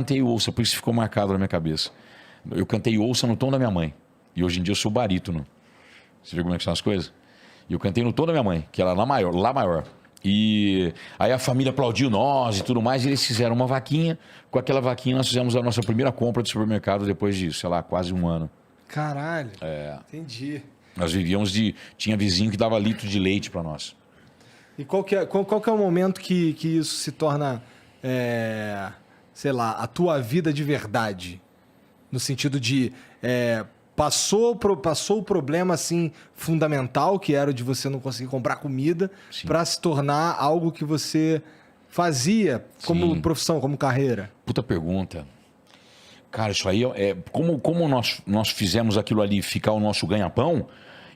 cantei Ouça, por isso ficou marcado na minha cabeça. Eu cantei Ouça no tom da minha mãe. E hoje em dia eu sou barítono. Você viu como é que são as coisas? E eu cantei no tom da minha mãe, que era Lá Maior, Lá Maior. E aí a família aplaudiu nós e tudo mais, e eles fizeram uma vaquinha. Com aquela vaquinha nós fizemos a nossa primeira compra de supermercado depois de, sei lá, quase um ano. Caralho. Entendi. Nós vivíamos de... Tinha vizinho que dava litro de leite para nós. E qual que é o momento que isso se torna, sei lá, a tua vida de verdade? No sentido de... Passou o problema assim fundamental, que era o de você não conseguir comprar comida, para se tornar algo que você fazia como profissão, como carreira? Puta pergunta. Cara, isso aí como nós fizemos aquilo ali ficar o nosso ganha-pão,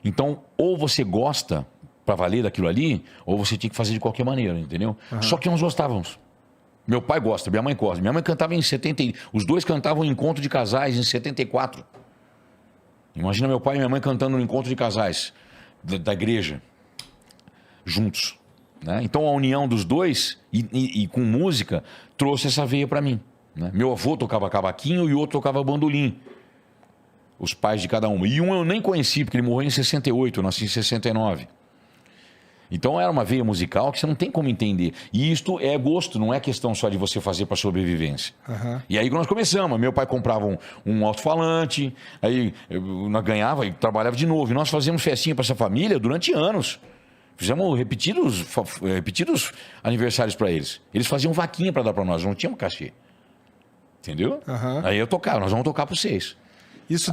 então ou você gosta para valer daquilo ali, ou você tinha que fazer de qualquer maneira, entendeu? Uhum. Só que nós gostávamos. Meu pai gosta, minha mãe gosta. Minha mãe cantava em 70... Os dois cantavam em Encontro de Casais em 74. Imagina meu pai e minha mãe cantando no Encontro de Casais da igreja, juntos. Né? Então a união dos dois e com música trouxe essa veia para mim. Né? Meu avô tocava cavaquinho e o outro tocava bandolim. Os pais de cada um. E um eu nem conheci, porque ele morreu em 68, eu nasci em 69. Então era uma veia musical que você não tem como entender. E isto é gosto, não é questão só de você fazer para sobrevivência. Uhum. E aí nós começamos. Meu pai comprava um alto-falante, aí nós ganhava e trabalhava de novo. E nós fazíamos festinha para essa família durante anos. Fizemos repetidos aniversários para eles. Eles faziam vaquinha para dar para nós, não tínhamos cachê. Entendeu? Uhum. Aí eu tocava, nós vamos tocar para vocês. Isso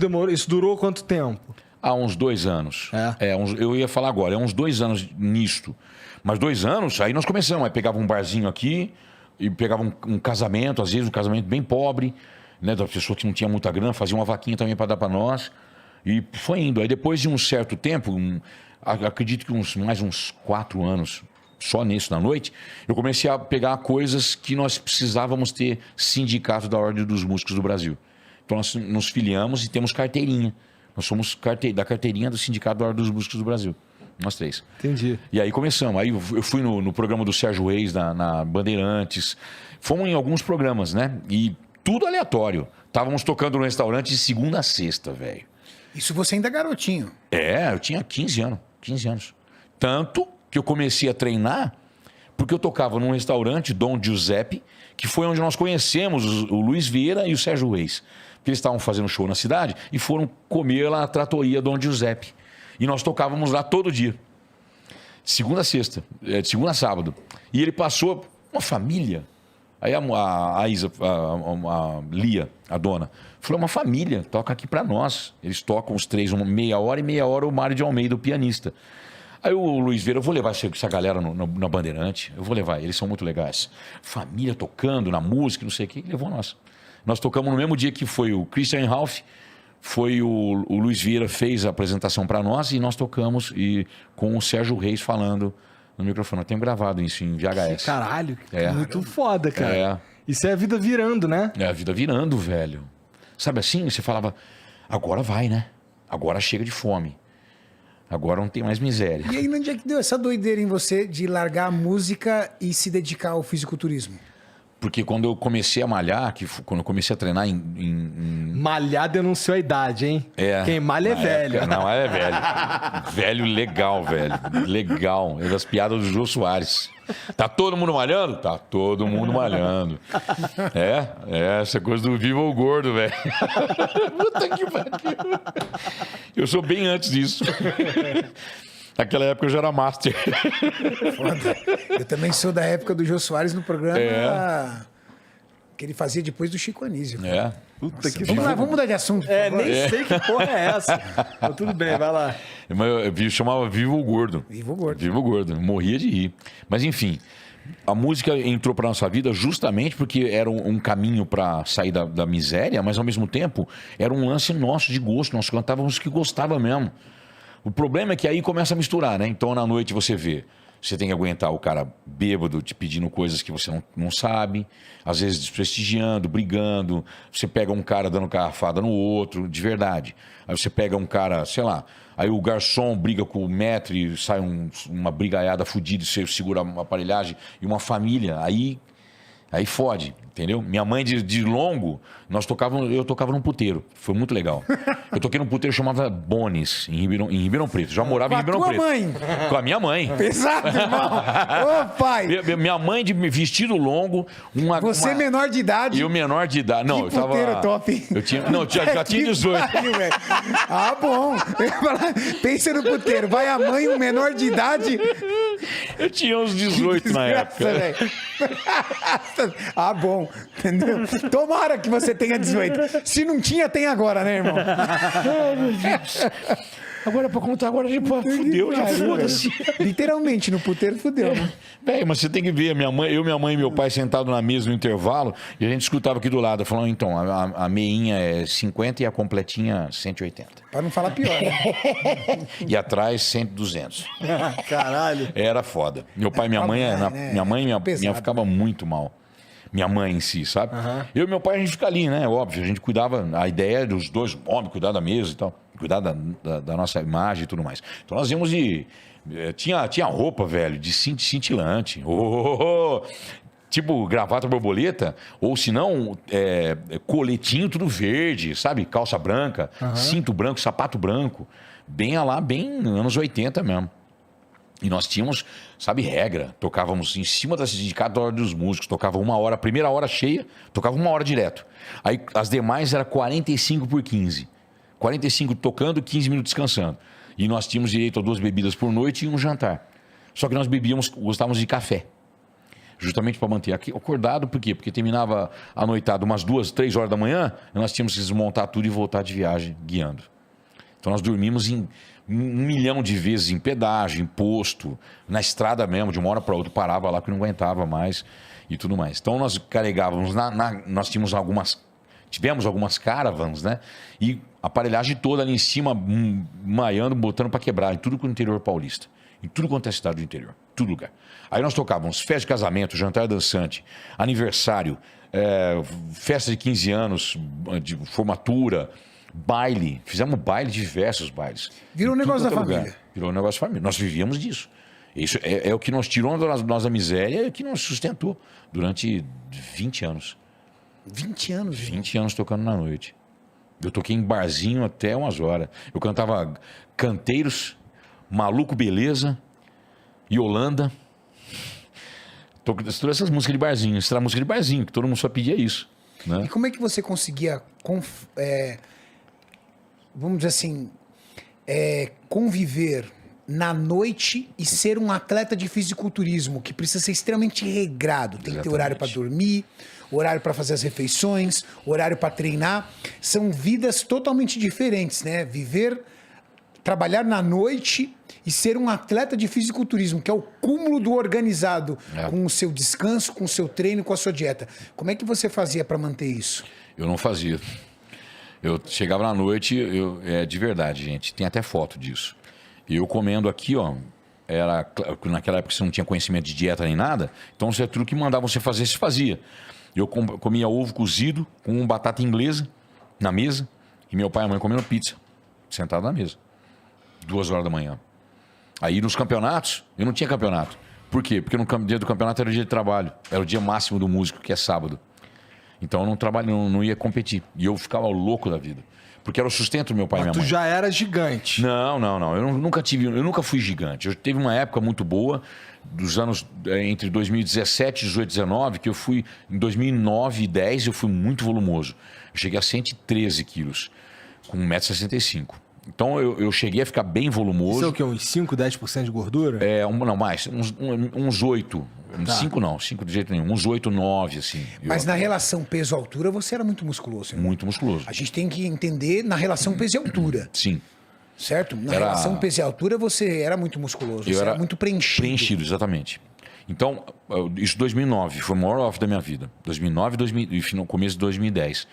durou quanto tempo? Há uns 2 anos. Eu ia falar agora, uns 2 anos nisto. Mas 2 anos, aí nós começamos. Aí pegava um barzinho aqui, e pegava um casamento, às vezes um casamento bem pobre, né, da pessoa que não tinha muita grana, fazia uma vaquinha também para dar para nós. E foi indo. Aí depois de um certo tempo, acredito que mais uns 4 anos, só nisso na noite, eu comecei a pegar coisas que nós precisávamos ter sindicato da Ordem dos Músicos do Brasil. Então nós nos filiamos e temos carteirinha. Nós somos da carteirinha do Sindicato da Ordem dos Músicos do Brasil. Nós 3. Entendi. E aí começamos. Aí eu fui no programa do Sérgio Reis, na Bandeirantes. Fomos em alguns programas, né? E tudo aleatório. Estávamos tocando no restaurante de segunda a sexta, velho. Isso você ainda é garotinho. Eu tinha 15 anos. 15 anos. Tanto que eu comecei a treinar porque eu tocava num restaurante, Dom Giuseppe, que foi onde nós conhecemos o Luiz Vieira e o Sérgio Reis. Que eles estavam fazendo show na cidade e foram comer lá na tratoria Dom Giuseppe. E nós tocávamos lá todo dia. De segunda a sexta, de segunda a sábado. E ele passou uma família. Aí a Isa, a Lia, a dona, falou, uma família, toca aqui pra nós. Eles tocam os 3, meia hora e meia hora o Mário de Almeida, o pianista. Aí o Luiz Vieira, eu vou levar essa galera na Bandeirante, eu vou levar, eles são muito legais. Família tocando, na música, não sei o que, ele levou nós. Nós tocamos no mesmo dia que foi o Christian Ralph, foi o Luiz Vieira fez a apresentação para nós e nós tocamos com o Sérgio Reis falando no microfone. Eu tenho gravado isso em VHS. Caralho, muito foda, cara. Isso é a vida virando, né? É a vida virando, velho. Sabe assim, você falava, agora vai, né? Agora chega de fome. Agora não tem mais miséria. E aí, onde é que deu essa doideira em você de largar a música e se dedicar ao fisiculturismo? Porque quando eu comecei a malhar, quando eu comecei a treinar Malhar denunciou a idade, hein? Quem malha é velho. Época, não, é velho. Velho legal, velho. Legal. É das piadas do Jô Soares. Tá todo mundo malhando? Tá todo mundo malhando. Essa coisa do vivo ou gordo, velho. Puta que pariu. Eu sou bem antes disso. Naquela época eu já era master. Foda. Eu também sou da época do Jô Soares no programa que ele fazia depois do Chico Anísio. Puta que vamos lá, vamos mudar de assunto. Nem sei que porra é essa. Mas tudo bem, vai lá. Eu chamava Vivo ou Gordo. Vivo ou Gordo. Vivo ou Gordo. Morria de rir. Mas enfim, a música entrou para nossa vida justamente porque era um caminho para sair da miséria, mas ao mesmo tempo era um lance nosso de gosto. Nós cantávamos o que gostava mesmo. O problema é que aí começa a misturar, né? Então, na noite você vê, você tem que aguentar o cara bêbado te pedindo coisas que você não sabe, às vezes desprestigiando, brigando. Você pega um cara dando garrafada no outro, de verdade. Aí você pega um cara, sei lá, aí o garçom briga com o maître e sai uma brigaiada fodida e você segura uma aparelhagem e uma família. Aí fode. Entendeu? Minha mãe de longo, eu tocava num puteiro. Foi muito legal. Eu toquei num puteiro chamado Bones, em Ribeirão Preto. Já morava em Ribeirão Preto. Com a tua mãe? Com a minha mãe. Pesado, irmão. Ô, pai. Minha mãe de vestido longo. Você menor de idade. E eu menor de idade. Não, que eu tava... puteiro top. Eu tinha... Não, já tinha 18. Pariu, velho. Ah, bom. Pensa no puteiro. Vai a mãe, um menor de idade. Eu tinha uns 18 na época. Ah, bom. Entendeu? Tomara que você tenha 18. Se não tinha, tem agora, né, irmão? Ai, meu Deus. Agora pra contar, agora fudeu, já foda-se. Literalmente, no puteiro fudeu, né? Velho, mas você tem que ver, minha mãe e meu pai sentados na mesa no intervalo, e a gente escutava aqui do lado, falando, então, a meinha é 50 e a completinha 180. Pra não falar pior, né? E atrás 100, 200. Caralho. Era foda. Meu pai e minha mãe, minha mãe ficava muito mal. Minha mãe em si, sabe? Eu e meu pai, a gente fica ali, né? Óbvio, a gente cuidava, a ideia é dos dois homens cuidar da mesa e tal, cuidar da nossa imagem e tudo mais. Então nós íamos de... Tinha roupa, velho, de cintilante. Tipo gravata borboleta, ou se não, coletinho tudo verde, sabe? Calça branca, cinto branco, sapato branco. Bem anos 80 mesmo. E nós tínhamos, sabe, regra. Tocávamos em cima da sindicatória dos músicos. Tocava 1 hora, primeira hora cheia, tocava 1 hora direto. Aí as demais era 45 por 15. 45 tocando, 15 minutos descansando. E nós tínhamos direito a 2 bebidas por noite e um jantar. Só que nós gostávamos de café. Justamente para manter acordado, por quê? Porque terminava a noitada umas 2, 3 horas da manhã, e nós tínhamos que desmontar tudo e voltar de viagem guiando. Então nós dormimos 1 milhão de vezes em pedágio, em posto, na estrada mesmo, de uma hora para outra, parava lá que não aguentava mais e tudo mais. Então nós carregávamos, nós tivemos algumas caravans, né? E aparelhagem toda ali em cima, maiando, botando para quebrar, em tudo com o interior paulista. Em tudo quanto é cidade do interior, todo lugar. Aí nós tocávamos festa de casamento, jantar dançante, aniversário, festa de 15 anos, de formatura, baile. Fizemos baile, diversos bailes. Virou um negócio da família. Lugar. Virou um negócio da família. Nós vivíamos disso. Isso é o que nos tirou da nossa miséria e o que nos sustentou durante 20 anos. 20 anos? 20 anos tocando na noite. Eu toquei em barzinho até umas horas. Eu cantava Canteiros, Maluco Beleza, Yolanda. Todas essas músicas de barzinho. Isso era música de barzinho, que todo mundo só pedia isso. Né? E como é que você conseguia, vamos dizer assim, conviver na noite e ser um atleta de fisiculturismo, que precisa ser extremamente regrado? Tem que ter horário para dormir, horário para fazer as refeições, horário para treinar. São vidas totalmente diferentes, né? Trabalhar na noite e ser um atleta de fisiculturismo, que é o cúmulo do organizado, com o seu descanso, com o seu treino, com a sua dieta. Como é que você fazia para manter isso? Eu não fazia. Eu chegava na noite, de verdade, gente, tem até foto disso. Eu comendo aqui, ó, naquela época você não tinha conhecimento de dieta nem nada, então tudo que mandavam você fazer, você fazia. Eu comia ovo cozido com batata inglesa na mesa e meu pai e a mãe comendo pizza, sentado na mesa. 2 horas da manhã. Aí nos campeonatos, eu não tinha campeonato. Por quê? Porque no dia do campeonato era o dia de trabalho. Era o dia máximo do músico, que é sábado. Então eu não ia competir. E eu ficava louco da vida. Porque era o sustento do meu pai e minha mãe. Tu já era gigante. Não. Eu nunca fui gigante. Eu teve uma época muito boa, dos anos entre 2017, 18 e 19, que eu fui, em 2009 e 10, eu fui muito volumoso. Eu cheguei a 113 quilos, com 1,65 m. Então eu cheguei a ficar bem volumoso. Isso é o quê? Uns 5, 10% de gordura? Não, mais. Uns 8. 5 não, 5 de jeito nenhum. Uns 8, 9, assim. Mas na relação peso-altura, você era muito musculoso. Né? Muito musculoso. A gente tem que entender na relação peso e altura. Sim. Certo? Na relação peso e altura, você era muito musculoso. Você era muito preenchido. Preenchido, exatamente. Então, isso 2009, foi o maior off da minha vida. 2009 e no começo de 2010.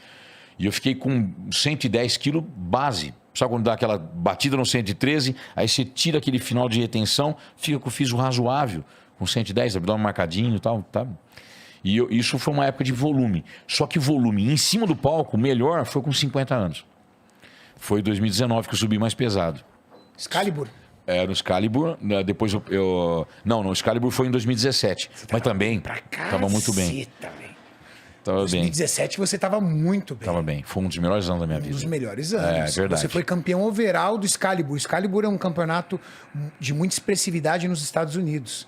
E eu fiquei com 110 quilos base. Sabe quando dá aquela batida no 113, aí você tira aquele final de retenção, fica com o físico razoável, com 110, abdômen marcadinho e tal, tá? E isso foi uma época de volume. Só que volume em cima do palco, melhor, foi com 50 anos. Foi 2019 que eu subi mais pesado. Excalibur? No Excalibur, depois Não, no Excalibur foi em 2017. Mas também, tava muito bem. Tava bem. 2017 você estava muito bem. Tava bem. Foi um dos melhores anos da minha Um vida. dos melhores anos. É verdade. Você foi campeão overall do Excalibur. O Excalibur é um campeonato de muita expressividade nos Estados Unidos.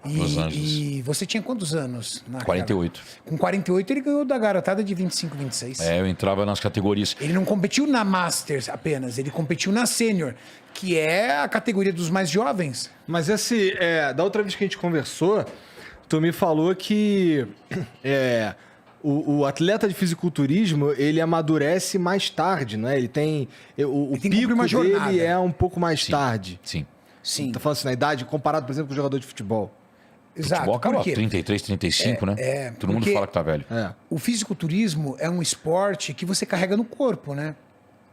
Los Angeles. E você tinha quantos anos? 48. Com 48 ele ganhou da garotada de 25, 26. Eu entrava nas categorias. Ele não competiu na Masters apenas, ele competiu na Sênior, que é a categoria dos mais jovens. Mas da outra vez que a gente conversou, tu me falou que o atleta de fisiculturismo, ele amadurece mais tarde, né? Ele tem... O tem que cumprir pico uma jornada. dele é um pouco mais tarde. Sim. Sim, Tá falando assim, na idade, comparado, por exemplo, com o jogador de futebol. exato. Futebol acaba Por quê? 33, 35, né? Todo mundo porque fala que tá velho. O fisiculturismo é um esporte que você carrega no corpo, né?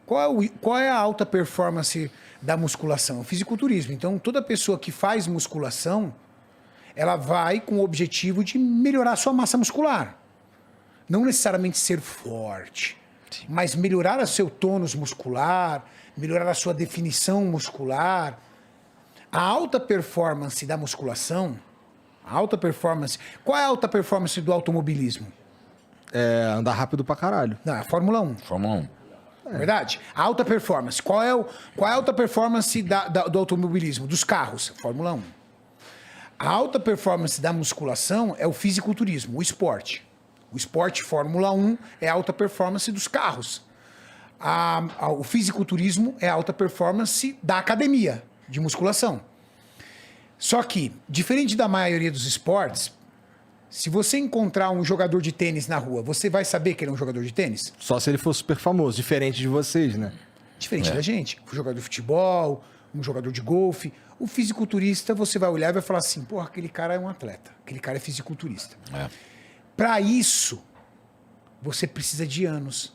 Qual é a alta performance da musculação? O fisiculturismo. Então, toda pessoa que faz musculação, ela vai com o objetivo de melhorar a sua massa muscular. Não necessariamente ser forte, mas melhorar o seu tônus muscular, melhorar a sua definição muscular. A alta performance da musculação, qual é a alta performance do automobilismo? Andar rápido pra caralho. Não, é a Fórmula 1. Fórmula 1. Verdade? A alta performance. Qual é a alta performance do automobilismo? Dos carros? Fórmula 1. A alta performance da musculação é o fisiculturismo, o esporte. O esporte Fórmula 1 é a alta performance dos carros. O fisiculturismo é a alta performance da academia de musculação. Só que, diferente da maioria dos esportes, se você encontrar um jogador de tênis na rua, você vai saber que ele é um jogador de tênis? Só se ele for super famoso, diferente de vocês, né? Diferente da gente. Um jogador de futebol, um jogador de golfe. O fisiculturista, você vai olhar e vai falar assim, porra, aquele cara é um atleta. Aquele cara é fisiculturista. Para isso, você precisa de anos.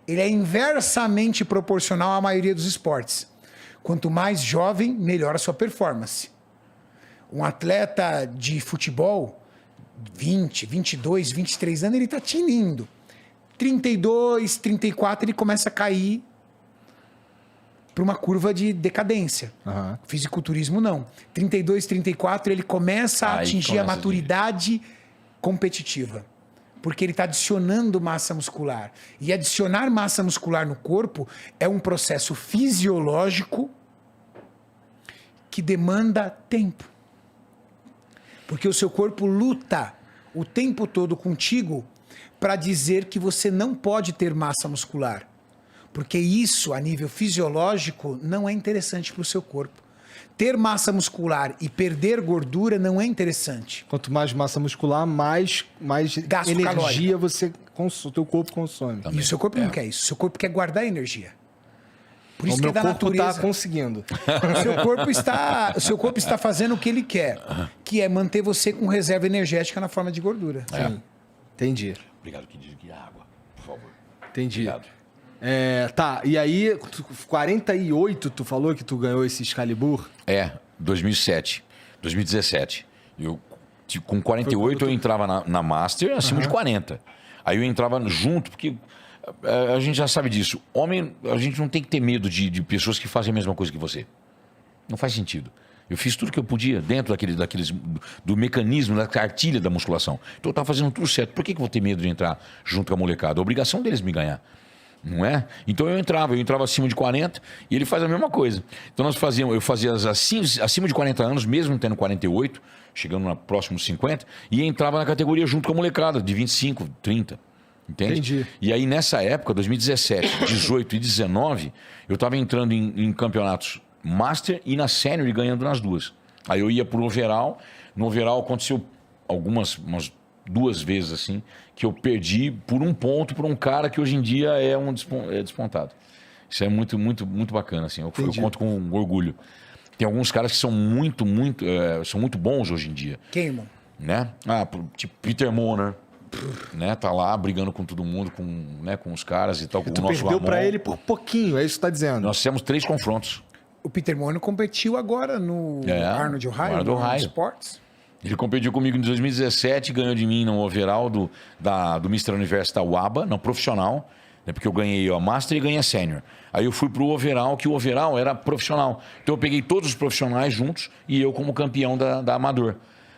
Ele é inversamente proporcional à maioria dos esportes. Quanto mais jovem, melhor a sua performance. Um atleta de futebol, 20, 22, 23 anos, ele está tinindo. 32, 34, ele começa a cair para uma curva de decadência. Fisiculturismo, não. 32, 34, ele começa a atingir a maturidade competitiva. Porque ele está adicionando massa muscular. E adicionar massa muscular no corpo é um processo fisiológico que demanda tempo. Porque o seu corpo luta o tempo todo contigo para dizer que você não pode ter massa muscular. Porque isso, a nível fisiológico, não é interessante para o seu corpo. Ter massa muscular e perder gordura não é interessante. Quanto mais massa muscular, mais Gasto energia o teu corpo consome. E o seu corpo não quer isso. O seu corpo quer guardar energia. Por isso O que meu é da corpo natureza. tá conseguindo. O seu corpo está fazendo o que ele quer, que é manter você com reserva energética na forma de gordura. Sim. Entendi. Obrigado, que diz que água, por favor. Entendi. Obrigado. Tá, e aí, 48, tu falou que tu ganhou esse Excalibur? 2007, 2017. Com 48 eu entrava na Master acima de 40. Aí eu entrava junto, porque a gente já sabe disso. Homem, a gente não tem que ter medo de pessoas que fazem a mesma coisa que você. Não faz sentido. Eu fiz tudo que eu podia dentro do mecanismo, da cartilha da musculação. Então eu estava fazendo tudo certo. Por que eu vou ter medo de entrar junto com a molecada? A obrigação deles me ganhar. Não é? Então eu entrava acima de 40 e ele faz a mesma coisa. Então eu fazia acima de 40 anos, mesmo tendo 48, chegando no próximo 50, e entrava na categoria junto com a molecada, de 25, 30. Entende? Entendi. E aí nessa época, 2017, 18 e 19, eu estava entrando em campeonatos Master e na Sênior e ganhando nas duas. Aí eu ia pro overall. No overall aconteceu umas 2 vezes assim, que eu perdi por 1 ponto por um cara que hoje em dia é despontado. Isso é muito, muito, muito bacana, assim. Eu conto com orgulho. Tem alguns caras que são muito bons hoje em dia. Quem, irmão? Né? Tipo Peter Moner, né? Tá lá brigando com todo mundo, com os caras e tal. Com Tu o nosso perdeu pra Ramon. ele por pouquinho, é isso que tu tá dizendo. Nós fizemos 3 confrontos. O Peter Mono competiu agora no Arnold Ohio, Arnold Ohio. Sports. Ele competiu comigo em 2017, ganhou de mim no overall do Mr. Universo da UABA, no profissional, né, porque eu ganhei a Master e ganhei a Sênior. Aí eu fui pro overall, que o overall era profissional. Então eu peguei todos os profissionais juntos e eu como campeão da Amador.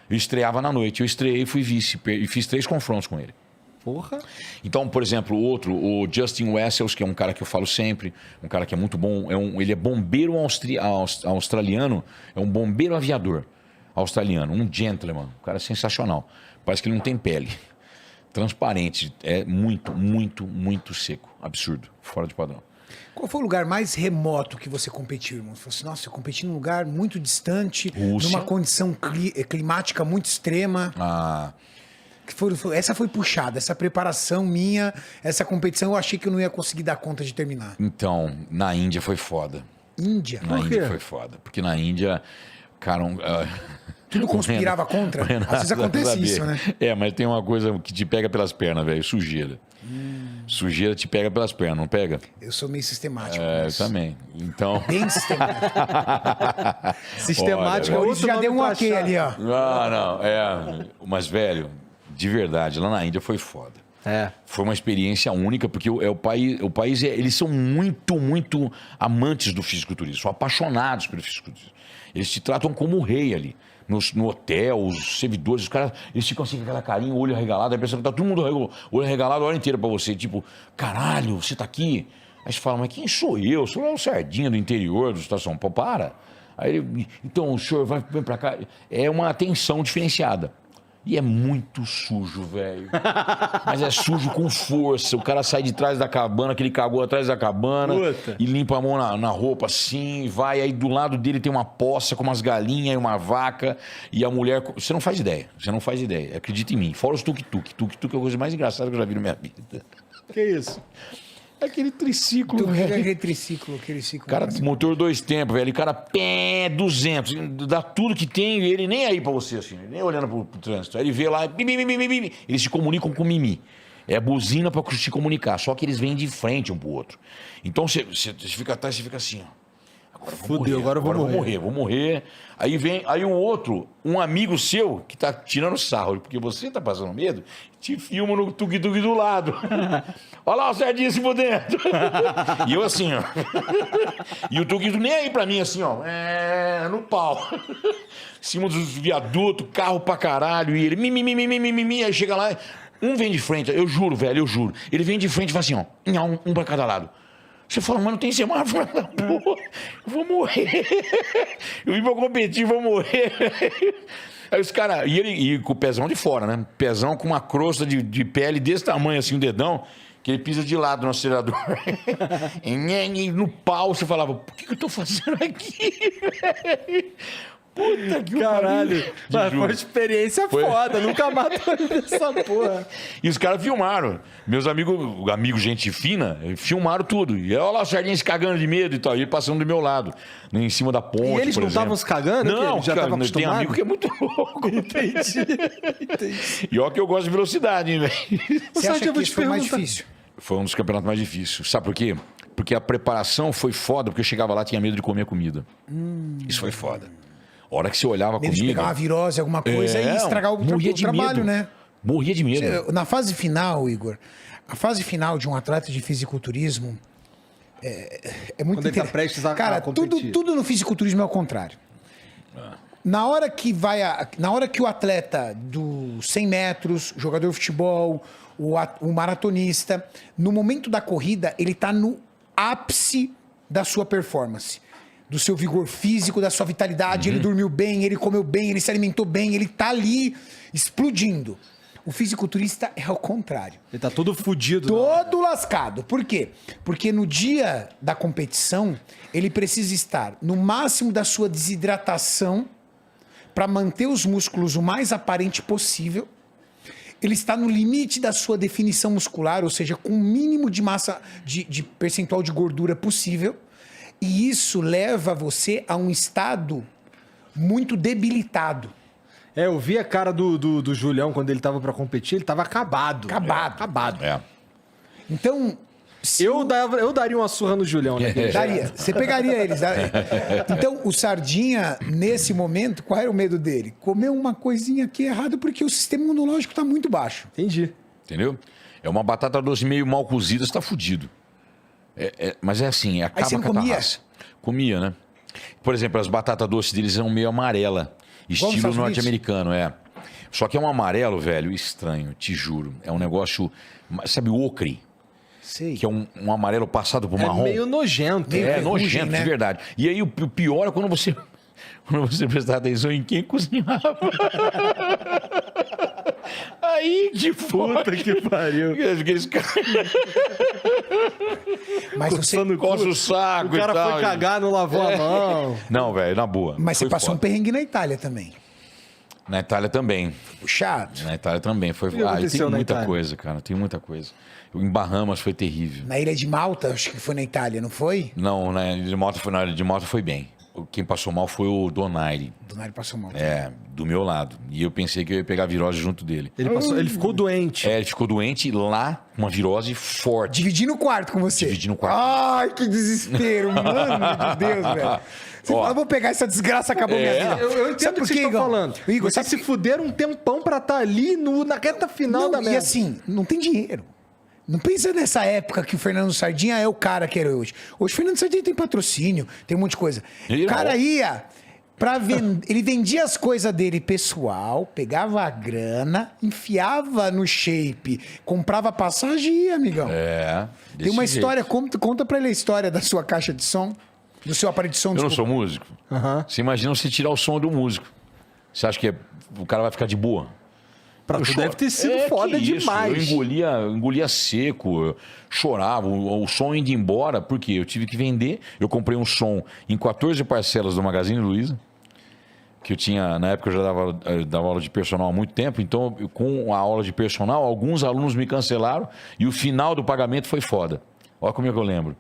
Eu estreava na noite, eu estreiei e fui vice, e fiz 3 confrontos com ele. Porra. Então, por exemplo, o Justin Wessels, que é um cara que eu falo sempre, um cara que é muito bom, ele é bombeiro australiano, é um bombeiro aviador australiano, um gentleman, um cara sensacional. Parece que ele não tem pele. Transparente, é muito, muito, muito seco. Absurdo, fora de padrão. Qual foi o lugar mais remoto que você competiu, irmão? Você falou assim, nossa, eu competi num lugar muito distante, Rússia. numa condição climática muito extrema. Essa foi puxada, essa preparação minha, essa competição, eu achei que eu não ia conseguir dar conta de terminar. Então, na Índia foi foda. Índia? Na Por quê? Índia foi foda. Porque na Índia, cara... Tudo conspirava contra? Às vezes acontece isso, né? É, mas tem uma coisa que te pega pelas pernas, velho. Sujeira. Sujeira te pega pelas pernas, não pega? Eu sou meio sistemático. É, eu mas também. Então... Bem sistemático. Sistemática é Olha, outro Já nome deu um pra ok achar. ali, ó. Não. Mas, velho, de verdade, lá na Índia foi foda. É. Foi uma experiência única, porque o país eles são muito, muito amantes do fisiculturismo, são apaixonados pelo fisiculturismo. Eles te tratam como o rei ali. No hotel, os servidores, os caras, eles ficam assim com aquela carinha, olho arregalado, aí pensando que tá todo mundo olho arregalado a hora inteira pra você. Tipo, caralho, você tá aqui? Aí você fala, mas quem sou eu? Sou o Sardinha do interior do estado de São Paulo, para. Aí ele, então o senhor vem pra cá. É uma atenção diferenciada. E é muito sujo, velho. Mas é sujo com força. O cara sai de trás da cabana, que ele cagou atrás da cabana, Puta. e limpa a mão na roupa assim, vai. Aí do lado dele tem uma poça com umas galinhas e uma vaca. E a mulher. Você não faz ideia. Você não faz ideia. Acredita em mim. Fora os tuk-tuk. Tuk-tuk é a coisa mais engraçada que eu já vi na minha vida. Que isso? Aquele triciclo, Tu velho. pega aquele ciclo. Cara, motor 2 tempos, velho. O cara, 200. Dá tudo que tem e ele nem aí pra você, assim. Nem olhando pro trânsito. Aí ele vê lá, eles se comunicam com mimi. É buzina pra se comunicar. Só que eles vêm de frente um pro outro. Então você fica atrás, você fica assim, ó. Agora eu vou Fudeu, morrer, agora eu vou vou morrer. Aí o outro, um amigo seu, que tá tirando sarro, porque você tá passando medo, te filma no tuk-tuk do lado. Olha lá o Sardinha se fudendo. E eu assim, ó. E o tuk-tuk nem aí pra mim, assim, ó. No pau. Em cima dos viadutos, carro pra caralho. E ele, aí chega lá, um vem de frente, eu juro, velho, eu juro. Ele vem de frente e fala assim, ó, um pra cada lado. Você fala, mas não tem semáforo, porra, eu vou morrer. Eu vim pra competir, vou morrer. Aí os caras, e com o pezão de fora, né? Pezão com uma crosta de pele desse tamanho, assim, o dedão, que ele pisa de lado no acelerador. E no pau, você falava, por que eu tô fazendo aqui, velho? Puta que Caralho. Mas foi uma juro. experiência foda. Nunca mais tô essa porra. E os caras filmaram. Meus amigos gente fina, filmaram tudo. E olha lá o Sardinha se cagando de medo e tal. E ele passando do meu lado, em cima da ponte. E eles por não exemplo. estavam se cagando? Não, já cara, tava tem acostumado? amigo que é muito louco. Entendi. E olha que eu gosto de velocidade, hein, velho. Você Sardinha, acha eu vou que te isso foi mais perguntar. difícil? Foi um dos campeonatos mais difíceis. Sabe por quê? Porque a preparação foi foda, porque eu chegava lá e tinha medo de comer a comida. Isso foi foda. A hora que você olhava a Medo de comida... pegar uma virose, alguma coisa e estragar o morria de trabalho, medo. né? Morria de medo. Na fase final, Igor, a fase final de um atleta de fisiculturismo é muito Quando ele tá inter- prestes a Cara, competir. tudo no fisiculturismo é o contrário. Na hora que o atleta dos 100 metros, o jogador de futebol, o maratonista, no momento da corrida, ele tá no ápice da sua performance, do seu vigor físico, da sua vitalidade, ele dormiu bem, ele comeu bem, ele se alimentou bem, ele tá ali explodindo. O fisiculturista é ao contrário. Ele tá todo fudido. né? Todo lascado. Por quê? Porque no dia da competição, ele precisa estar no máximo da sua desidratação para manter os músculos o mais aparente possível. Ele está no limite da sua definição muscular, ou seja, com o mínimo de massa, de percentual de gordura possível. E isso leva você a um estado muito debilitado. Eu vi a cara do Julião quando ele tava pra competir, ele tava acabado. Acabado. É. Então, se Eu daria uma surra no Julião, né? daria. Você pegaria eles. Então, o Sardinha, nesse momento, qual era o medo dele? Comer uma coisinha aqui errado porque o sistema imunológico está muito baixo. Entendi. Entendeu? É uma batata doce meio mal cozida, você tá fudido. Mas é assim, acaba você não com a comia? raça. Comia, né? Por exemplo, as batatas doces deles são meio amarela. nos Estilo Estados Unidos? norte-americano, é. Só que é um amarelo, velho, estranho, te juro. É um negócio, sabe, o ocre? Sei. Que é um amarelo passado por marrom. É meio nojento. Meio É ferrugem, nojento, né? de verdade. E aí o pior é quando você prestar atenção em quem cozinhava. Aí de Puta que pariu. Aqueles caras Mas você, coça o saco O cara e tal. foi cagar, não lavou a mão. Não, velho, na boa. mas você Foi passou um foda. perrengue na Itália também. Na Itália também. Puxado. Na Itália também. Foi... que Ah, aconteceu tem na muita Itália? coisa, cara. Tem muita coisa. Em Bahamas foi terrível. Na ilha de Malta, acho que foi na Itália, não foi? Não, na ilha de moto foi bem. Quem passou mal foi o Donaire. Donário passou mal. É, do meu lado. E eu pensei que eu ia pegar virose junto dele. Ele ficou doente. É, ele ficou doente lá, uma virose forte. Dividindo o quarto com você. Dividindo o quarto. Ai, que desespero, mano de Deus, velho. Você Ó. fala, vou pegar essa desgraça, acabou minha vida. Eu entendo Sabe o que por vocês quê, estão Igor? falando. Igor, Vocês sabe se fuderam um tempão pra estar ali na reta final Não, da e merda. assim, não tem dinheiro. Não pensa nessa época que o Fernando Sardinha é o cara que era hoje. Hoje o Fernando Sardinha tem patrocínio, tem um monte de coisa. Ele O cara não. ia pra vender. Ele vendia as coisas dele pessoal, pegava a grana, enfiava no shape, comprava passagem e ia, amigão. É. Tem desse uma jeito. história, conta pra ele a história da sua caixa de som, do seu aparelho de som. Eu não desculpa. sou músico. Aham. Você imagina você tirar o som do músico. Você acha que o cara vai ficar de boa? Pra Eu tu choro. deve ter sido É, foda que isso, demais. Eu engolia seco, eu chorava, o som indo embora, porque eu tive que vender. Eu comprei um som em 14 parcelas do Magazine Luiza, que eu tinha, na época eu já dava aula de personal há muito tempo, então com a aula de personal, alguns alunos me cancelaram e o final do pagamento foi foda. Olha como é que eu lembro.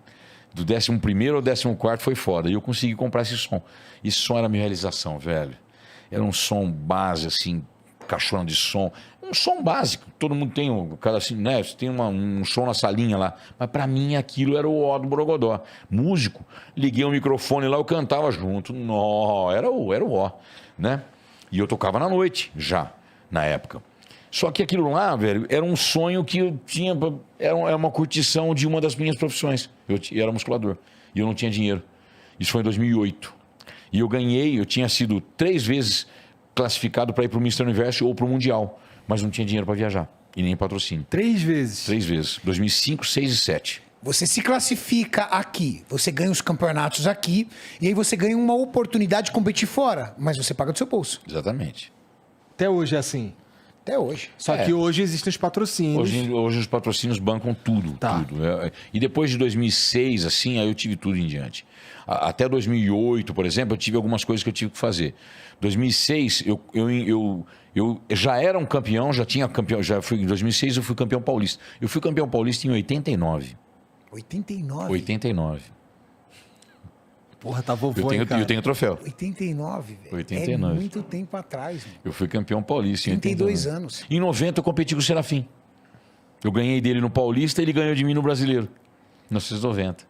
Do 11º ao 14º foi foda. E eu consegui comprar esse som. Esse som era a minha realização, velho. Era um som base, assim, caixona de som. Um som básico. Todo mundo tem, cada assim, né? Você tem um som na salinha lá. Mas pra mim aquilo era o ó do Borogodó. Músico. Liguei o microfone lá, eu cantava junto. Nó, era o ó, né? E eu tocava na noite, já, na época. Só que aquilo lá, velho, era um sonho que eu tinha. Era uma curtição de uma das minhas profissões. Eu era musculador. E eu não tinha dinheiro. Isso foi em 2008. E eu ganhei, eu tinha sido 3 vezes classificado para ir para o Mr. Universo ou para o Mundial. Mas não tinha dinheiro para viajar. E nem patrocínio. 3 vezes. 3 vezes. 2005, 6 e 7. Você se classifica aqui, você ganha os campeonatos aqui, e aí você ganha uma oportunidade de competir fora, mas você paga do seu bolso. Exatamente. Até hoje é assim. Até hoje. Só que hoje existem os patrocínios. Hoje os patrocínios bancam tudo. Tá. Tudo. E depois de 2006, assim, aí eu tive tudo em diante. Até 2008, por exemplo, eu tive algumas coisas que eu tive que fazer. 2006, eu já era um campeão, já tinha campeão. Em 2006 eu fui campeão paulista. Eu fui campeão paulista em 89. 89. 89. Porra, tá vovô, Eu hein, cara. tenho troféu. 89, velho. 89. É muito tempo atrás, mano. Eu fui campeão paulista em 32 89. anos. Em 90 eu competi com o Serafim. Eu ganhei dele no Paulista e ele ganhou de mim no Brasileiro. Em 1990.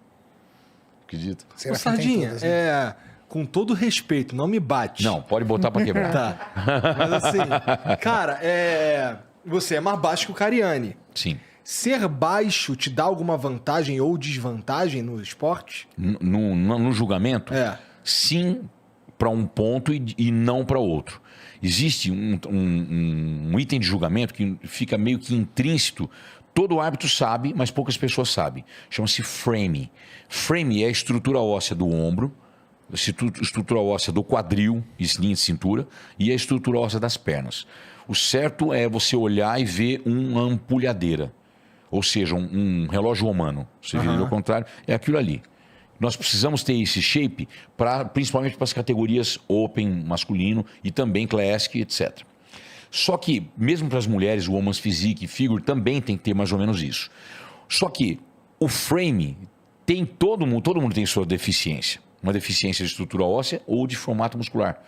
Acredita? Ô, Serafim tem Sardinha, todas, né? com todo respeito, não me bate. Não, pode botar pra quebrar. Tá. Mas assim, cara, você é mais baixo que o Cariani. Sim. Ser baixo te dá alguma vantagem ou desvantagem no esporte? No julgamento, É. sim para um ponto e não para outro. Existe um item de julgamento que fica meio que intrínseco. Todo árbitro sabe, mas poucas pessoas sabem. Chama-se frame. Frame é a estrutura óssea do ombro, a estrutura óssea do quadril, linha de cintura, e a estrutura óssea das pernas. O certo é você olhar e ver uma ampulhadeira. Ou seja, um relógio romano. Você vira ao contrário, é aquilo ali. Nós precisamos ter esse shape, principalmente para as categorias Open, masculino e também Classic, etc. Só que, mesmo para as mulheres, o Women's Physique e Figure também tem que ter mais ou menos isso. Só que o frame tem todo mundo tem sua deficiência. Uma deficiência de estrutura óssea ou de formato muscular.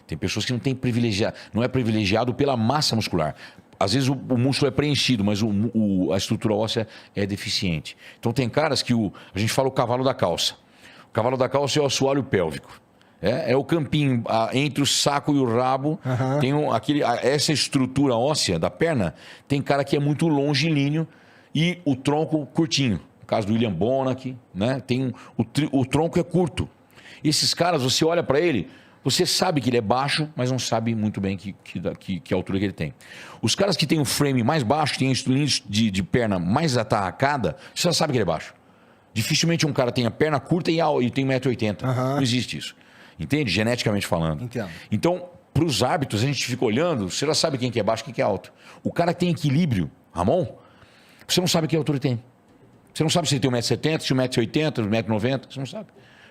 Tem pessoas que não é privilegiado pela massa muscular. Às vezes o músculo é preenchido, mas a estrutura óssea é deficiente. Então tem caras que a gente fala o cavalo da calça. O cavalo da calça é o assoalho pélvico. É o campinho entre o saco e o rabo. Tem essa estrutura óssea da perna. Tem cara que é muito longilíneo e o tronco curtinho. No caso do William Bonac, né? O tronco é curto. Esses caras, você olha para ele, Você sabe que ele é baixo, mas não sabe muito bem que altura que ele tem. Os caras que têm o frame mais baixo, têm instrumentos de perna mais atarracada, você já sabe que ele é baixo. Dificilmente um cara tem a perna curta e tem 1,80 m. Não existe isso. Entende? Geneticamente falando. Entendo. Então, para os árbitros, a gente fica olhando, você já sabe quem que é baixo e quem que é alto. O cara que tem equilíbrio, Ramon, você não sabe que altura ele tem. Você não sabe se ele tem 1,70 m, se 1,80 m, 1,90 m, você não sabe.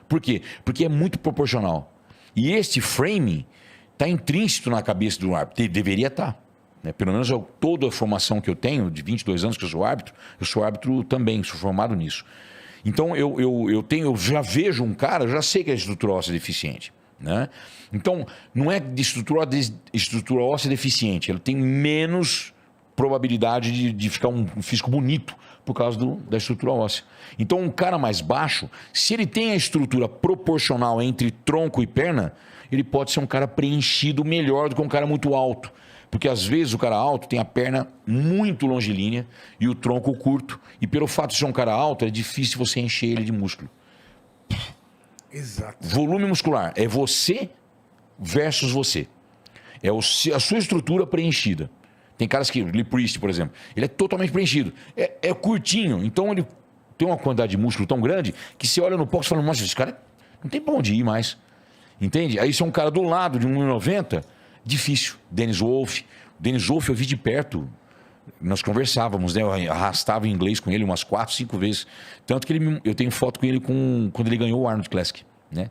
Por quê? Porque é muito proporcional. E este frame está intrínseco na cabeça do árbitro. Deveria estar. Né? Pelo menos toda a formação que eu tenho, de 22 anos que eu sou árbitro também, sou formado nisso. Então, eu já vejo um cara, eu já sei que a estrutura óssea é deficiente. Né? Então, não é de estrutura óssea deficiente, ela tem menos probabilidade de ficar um físico bonito por causa da estrutura óssea. Então, um cara mais baixo, se ele tem a estrutura proporcional entre tronco e perna, ele pode ser um cara preenchido melhor do que um cara muito alto. Porque às vezes o cara alto tem a perna muito longilínea e o tronco curto. E pelo fato de ser um cara alto, é difícil você encher ele de músculo. Exato. Volume muscular é você versus você. É a sua estrutura preenchida. Tem caras que, Lee Priest, por exemplo, ele é totalmente preenchido. É curtinho, então ele tem uma quantidade de músculo tão grande que você olha no box e fala, nossa, esse cara não tem pra onde ir mais. Entende? Aí se é um cara do lado de 1,90 m, difícil. Dennis Wolf eu vi de perto. Nós conversávamos, né? Eu arrastava em inglês com ele umas 4, 5 vezes. Tanto que eu tenho foto com ele quando ele ganhou o Arnold Classic. Né?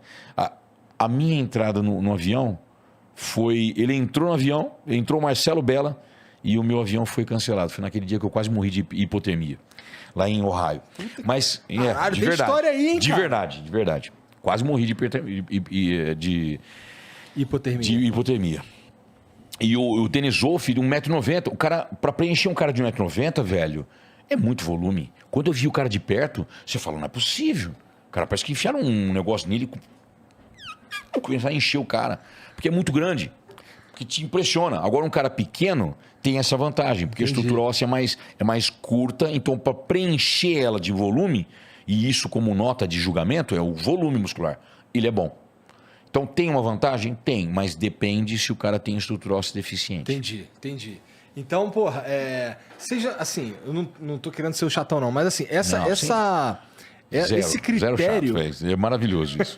A minha entrada no avião foi... Ele entrou no avião, entrou o Marcelo Bella e o meu avião foi cancelado. Foi naquele dia que eu quase morri de hipotermia. Lá em Ohio. Mas, Caralho, de tem verdade. história aí, hein, de cara? verdade, de verdade. Quase morri de hipotermia. E o Dennis Wolf, de 1,90 m, o cara, pra preencher um cara de 1,90 m, velho, é muito volume. Quando eu vi o cara de perto, você fala, não é possível. O cara parece que enfiaram um negócio nele e começaram a encher o cara. Porque é muito grande. Que te impressiona. Agora, um cara pequeno tem essa vantagem, porque Entendi. a estrutura óssea é mais curta, então para preencher ela de volume, e isso como nota de julgamento, é o volume muscular, ele é bom. Então tem uma vantagem? Tem, mas depende se o cara tem estrutura óssea deficiente. Entendi. Então, porra, seja assim, eu não tô querendo ser o chatão não, mas assim, esse critério... Zero chato, véio. É maravilhoso isso.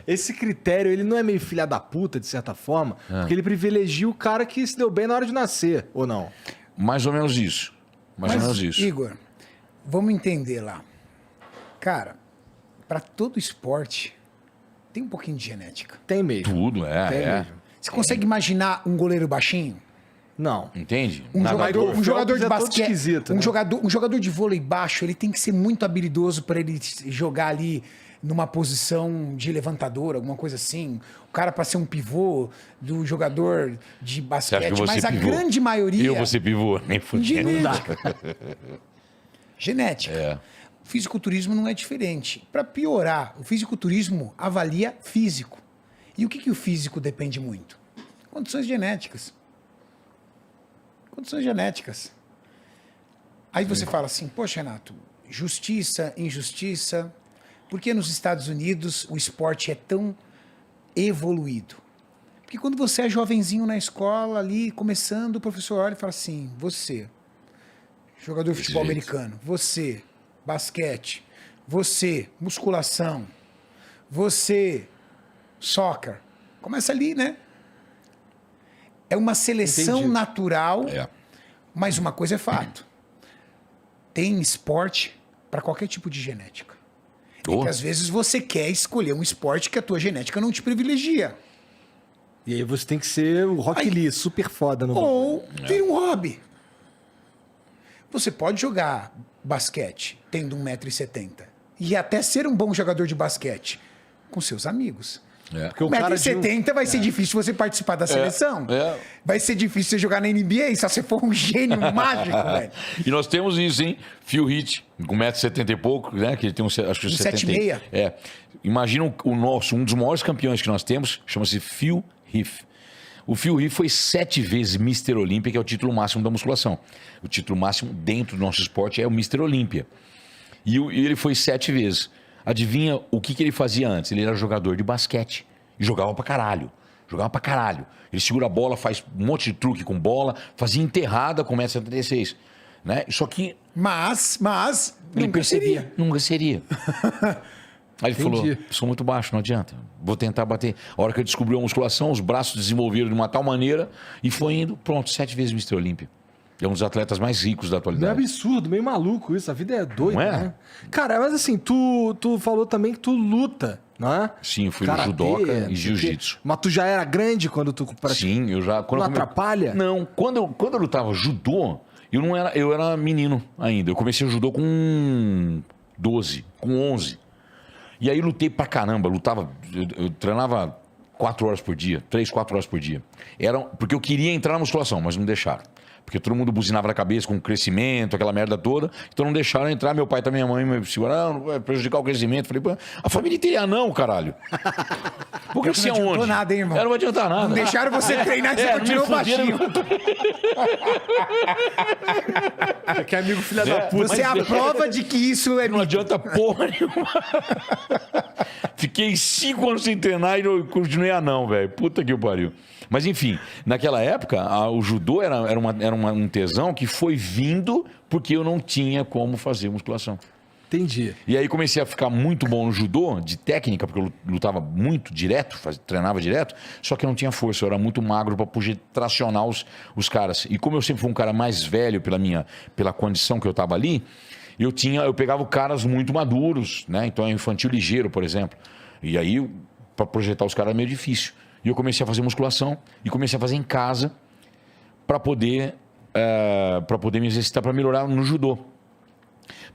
Esse critério, ele não é meio filha da puta, de certa forma, porque ele privilegia o cara que se deu bem na hora de nascer, ou não? Mais ou menos isso. Mais ou menos isso. Igor, vamos entender lá. Cara, para todo esporte, tem um pouquinho de genética. Tem mesmo. Tudo, Tem mesmo. Você consegue imaginar um goleiro baixinho? Não. Entende? Um jogador de é todo basquete, esquisito, né? um jogador de vôlei baixo, ele tem que ser muito habilidoso para ele jogar ali numa posição de levantador, alguma coisa assim. O cara para ser um pivô do jogador de Você acha que basquete, eu vou mas ser a pivô? grande maioria Eu vou ser pivô, nem fudendo. genética. Genética. É. O fisiculturismo não é diferente. Para piorar, o fisiculturismo avalia físico. E o que o físico depende muito? Condições genéticas. Condições genéticas. Aí você fala assim, poxa, Renato, justiça, injustiça. Por que nos Estados Unidos o esporte é tão evoluído? Porque quando você é jovenzinho na escola ali, começando, o professor olha e fala assim, você, jogador de futebol jeito. americano, você, basquete, você, musculação, você, soccer. Começa ali, né? É uma seleção Entendi. natural, É. mas uma coisa é fato. Tem esporte para qualquer tipo de genética. E Oh. que às vezes você quer escolher um esporte que a tua genética não te privilegia. E aí você tem que ser o Rock Aí- Lee, super foda no Ou tem um hobby. Você pode jogar basquete tendo 1,70 m e até ser um bom jogador de basquete com seus amigos. É. Porque o cara de 1,70 m vai ser difícil você participar da seleção. é. Vai ser difícil você jogar na NBA só se for um gênio mágico, velho. E nós temos isso, hein? Phil Heath, com 1,70 m e pouco, né? Que ele tem acho que 1,76 m. É. Imagina o nosso, um dos maiores campeões que nós temos, chama-se Phil Heath. O Phil Heath foi 7 vezes Mr. Olímpia, que é o título máximo da musculação. O título máximo dentro do nosso esporte é o Mr. Olímpia. E ele foi 7 vezes. Adivinha o que ele fazia antes? Ele era jogador de basquete. E jogava pra caralho. Jogava pra caralho. Ele segura a bola, faz um monte de truque com bola, fazia enterrada com 1,76 m. Né? Só que... Mas Ele nunca percebia, seria. nunca seria. Aí ele falou, Entendi. sou muito baixo, não adianta. Vou tentar bater. A hora que eu descobri a musculação, os braços desenvolveram de uma tal maneira e foi indo, pronto, 7 vezes Mr. Olímpia. É um dos atletas mais ricos da Meio atualidade. absurdo, meio maluco isso. A vida é doida, Não é? né? Cara, mas assim, tu falou também que tu luta, não é? Sim, eu fui no Karatê, judoca não sei e o quê. jiu-jitsu. Mas tu já era grande quando tu praticava? Sim, eu já... Não atrapalha? Não, quando eu lutava judô, eu era menino ainda. Eu comecei o judô com 12, com 11. E aí lutei pra caramba, eu treinava 4 horas por dia, 3, 4 horas por dia. Porque eu queria entrar na musculação, mas não deixaram. Porque todo mundo buzinava na cabeça com o crescimento, aquela merda toda. Então não deixaram entrar. Meu pai e minha mãe me seguraram, não vai prejudicar o crescimento. Falei, pô, a família inteira não, caralho. Vou crescer Não adiantou aonde? nada, hein, irmão? Não vai adiantar nada. Não deixaram você treinar e você não me continuou fuderam. baixinho. Que amigo filha da É, puta. Você é a prova de que isso é Não adianta porra nenhuma. Fiquei 5 anos sem treinar e não continuei anão, velho. Puta que pariu. Mas enfim, naquela época, o judô era um tesão que foi vindo porque eu não tinha como fazer musculação. Entendi. E aí comecei a ficar muito bom no judô, de técnica, porque eu lutava muito direto, treinava direto, só que eu não tinha força, eu era muito magro para poder tracionar os caras. E como eu sempre fui um cara mais velho pela condição que eu estava ali, eu pegava caras muito maduros, né? Então é infantil ligeiro, por exemplo. E aí, para projetar os caras é meio difícil. E eu comecei a fazer musculação e comecei a fazer em casa para poder me exercitar, para melhorar no judô. Pra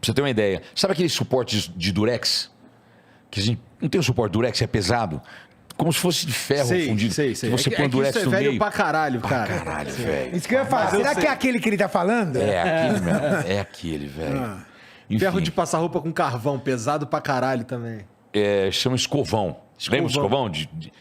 você ter uma ideia, sabe aqueles suportes de durex? Que a gente não tem o suporte durex, é pesado. Como se fosse de ferro fundido. Sei. Que você É põe que durex isso é no velho meio. pra caralho, cara. Caralho, velho. Isso que eu ia falar. Será que é aquele que ele tá falando? É aquele, mesmo. É aquele, velho. Enfim, Ferro de passar roupa com carvão, pesado pra caralho também. chama escovão. Lembra do escovão?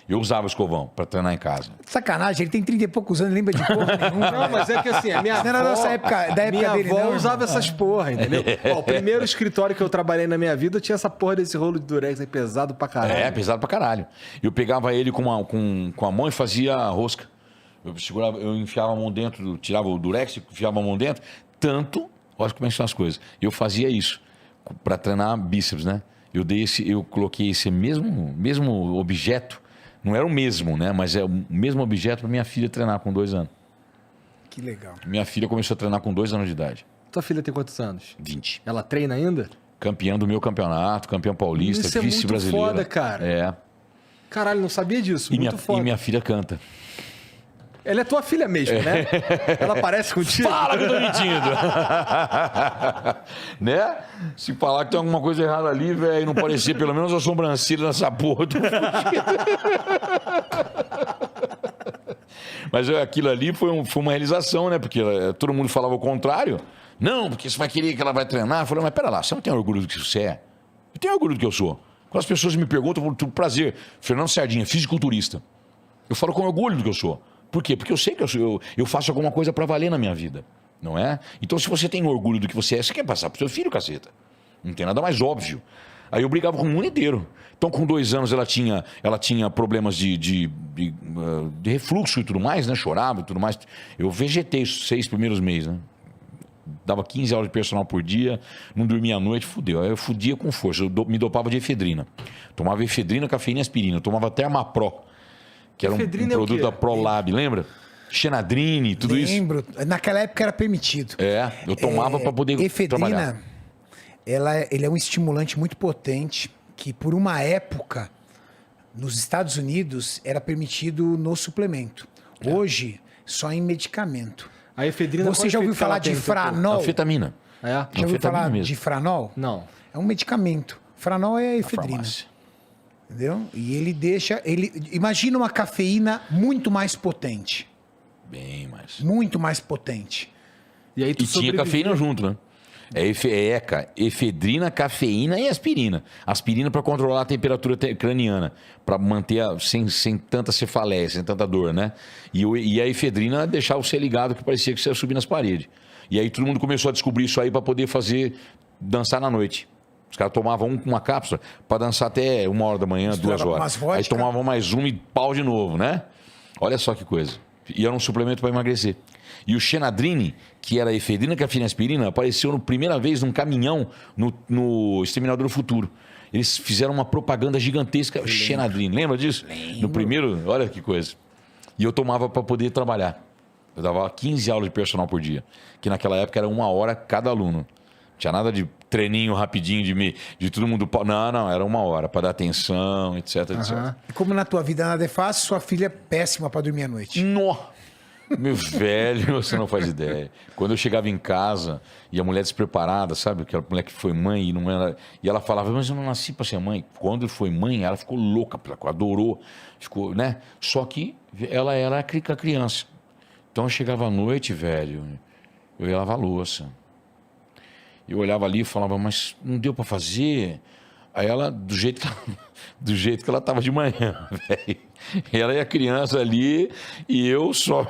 Eu usava escovão pra treinar em casa. Sacanagem, ele tem 30 e poucos anos, lembra de porra nenhuma. Não, mas é que assim, a minha Não avó... era da nossa época, da época minha dele, avó não, usava essas porra, entendeu? Ó, o primeiro escritório que eu trabalhei na minha vida, eu tinha essa porra desse rolo de durex aí pesado pra caralho. É, pesado pra caralho. Eu pegava ele com a mão e fazia rosca. Eu enfiava a mão dentro, tirava o durex, enfiava a mão dentro. Tanto, olha como são as coisas. Eu fazia isso pra treinar bíceps, né? Eu coloquei esse mesmo objeto, não era o mesmo, né? Mas é o mesmo objeto para minha filha treinar com 2 anos. Que legal. Minha filha começou a treinar com 2 anos de idade. Tua filha tem quantos anos? 20. Ela treina ainda? Campeã do meu campeonato, campeã paulista, Isso é muito vice-brasileira. foda, cara. É. Caralho, não sabia disso. E muito foda. minha filha canta. Ela é tua filha mesmo, né? Ela parece contigo? Fala que eu tô mentindo. Né? Se falar que tem alguma coisa errada ali, velho, e não parecer pelo menos a sobrancelha nessa porra, eu tô fudido. Mas aquilo ali foi uma realização, né? Porque todo mundo falava o contrário. Não, porque você vai querer que ela vai treinar. Eu falei, mas pera lá, você não tem orgulho do que você é? Eu tenho orgulho do que eu sou. Quando as pessoas me perguntam, eu falo, prazer, Fernando Sardinha, fisiculturista. Eu falo com orgulho do que eu sou. Por quê? Porque eu sei que eu faço alguma coisa pra valer na minha vida, não é? Então, se você tem orgulho do que você é, você quer passar pro seu filho, caceta. Não tem nada mais óbvio. Aí eu brigava com o mundo inteiro. Então, com 2 anos, ela tinha problemas de refluxo e tudo mais, né? Chorava e tudo mais. Eu vegetei os 6 primeiros meses, né? Dava 15 horas de personal por dia, não dormia à noite, fudeu. Aí eu fudia com força, me dopava de efedrina. Tomava efedrina, cafeína e aspirina. Eu tomava Termapro, que era um Efedrina é o produto quê? da Prolab, lembra? Xenadrine, tudo isso. Lembro. Naquela época era permitido. Eu tomava para poder trabalhar. Efedrina, ele é um estimulante muito potente que por uma época nos Estados Unidos era permitido no suplemento. Hoje, só em medicamento. A efedrina... Você já ouviu falar de franol? Anfetamina. É? Já ouviu Anfetamina falar mesmo. de franol? Não. É um medicamento. Franol é Na efedrina. farmácia. Entendeu? E imagina uma cafeína muito mais potente. Bem mais. Muito mais potente. E aí tu E tinha sobrevivia. cafeína junto, né? ECA, efedrina, cafeína e aspirina. Aspirina para controlar a temperatura craniana, para manter sem tanta cefaleia, sem tanta dor, né? E a efedrina deixava você ligado, que parecia que você ia subir nas paredes. E aí todo mundo começou a descobrir isso aí para poder dançar na noite. Os caras tomavam uma cápsula para dançar até 1 hora da manhã, Misturava 2 com horas. umas vodka. Aí tomavam mais uma e pau de novo, né? Olha só que coisa. E era um suplemento para emagrecer. E o Xenadrine, que era a efedrina, cafeína e aspirina, apareceu na primeira vez num caminhão no Exterminador do Futuro. Eles fizeram uma propaganda gigantesca, Xenadrine. Lembra disso? Lembro. No primeiro, olha que coisa. E eu tomava para poder trabalhar. Eu dava 15 aulas de personal por dia. Que naquela época era 1 hora cada aluno. Não tinha nada de treininho rapidinho de todo mundo. Não, era 1 hora para dar atenção, etc, etc. E como na tua vida nada é fácil, sua filha é péssima pra dormir à noite. Nó! Meu velho, você não faz ideia. Quando eu chegava em casa e a mulher despreparada, sabe? Aquela mulher que foi mãe e não era. E ela falava, mas eu não nasci para ser mãe. Quando foi mãe, ela ficou louca, adorou, ficou, né? Só que ela era a criança. Então eu chegava à noite, velho, eu ia lavar a louça. Eu olhava ali e falava, mas não deu para fazer. Aí ela, do jeito que ela tava de manhã, velho. Ela e a criança ali, e eu só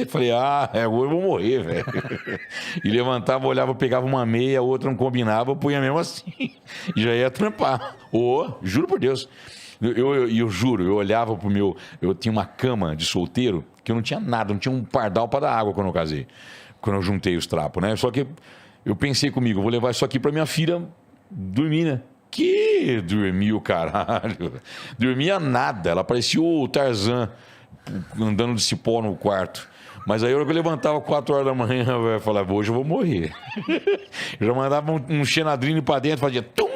falei, agora eu vou morrer, velho. E levantava, olhava, pegava uma meia, a outra não combinava, eu punha mesmo assim. E já ia trampar. Juro por Deus. Eu juro, eu olhava pro meu... Eu tinha uma cama de solteiro, que eu não tinha nada, não tinha um pardal para dar água quando eu casei. Quando eu juntei os trapos, né? Só que eu pensei comigo, eu vou levar isso aqui pra minha filha dormir, né? Que dormiu, caralho. Dormia nada. Ela parecia o Tarzan andando de cipó no quarto. Mas aí eu levantava 4 horas da manhã, eu falava, hoje eu vou morrer. Eu já mandava um Xenadrine pra dentro, fazia tum!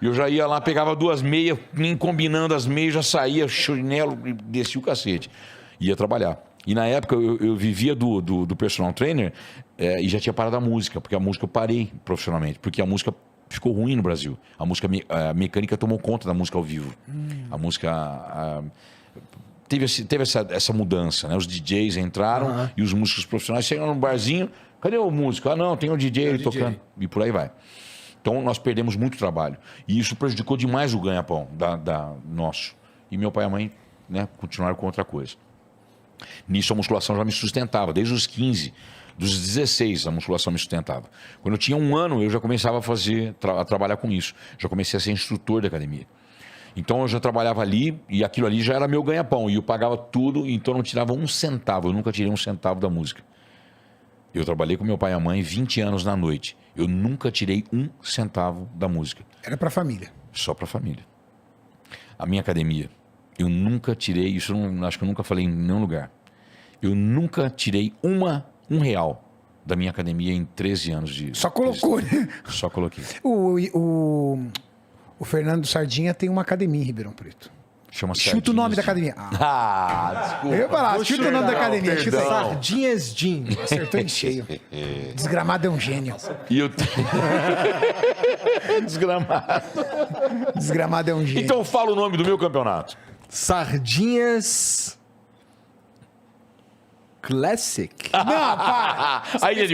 E eu já ia lá, pegava 2 meias, nem combinando as meias, já saía, chinelo, e descia o cacete. Ia trabalhar. E na época eu vivia do personal trainer e já tinha parado a música, porque a música eu parei profissionalmente, porque a música ficou ruim no Brasil. A mecânica tomou conta da música ao vivo. A música... teve essa mudança, né? Os DJs entraram e os músicos profissionais saíram no barzinho. Cadê o músico? Não, tem o DJ, ele tocando. E por aí vai. Então nós perdemos muito trabalho. E isso prejudicou demais o ganha-pão nosso. E meu pai e a mãe, né, continuaram com outra coisa. Nisso a musculação já me sustentava, desde os 15, dos 16 a musculação me sustentava. Quando eu tinha 1 ano, eu já começava a trabalhar com isso. Já comecei a ser instrutor da academia. Então eu já trabalhava ali e aquilo ali já era meu ganha-pão. E eu pagava tudo, então eu não tirava 1 centavo. Eu nunca tirei 1 centavo da música. Eu trabalhei com meu pai e a mãe 20 anos na noite. Eu nunca tirei 1 centavo da música. Era pra família. Só pra família. A minha academia, eu nunca tirei, isso eu acho que eu nunca falei em nenhum lugar. Eu nunca tirei um real da minha academia em 13 anos de... Só colocou, né? Só coloquei. O Fernando Sardinha tem uma academia em Ribeirão Preto. Chama Chuta o nome da academia. Desculpa. Eu ia falar, chuta o nome da academia. Chuta perdão. Sardinhas Gin. Acertou em cheio. Desgramado é um gênio. E eu... Desgramado. Desgramado é um gênio. Então fala o nome do meu campeonato. Sardinhas Classic. Não, para. Aí é demais.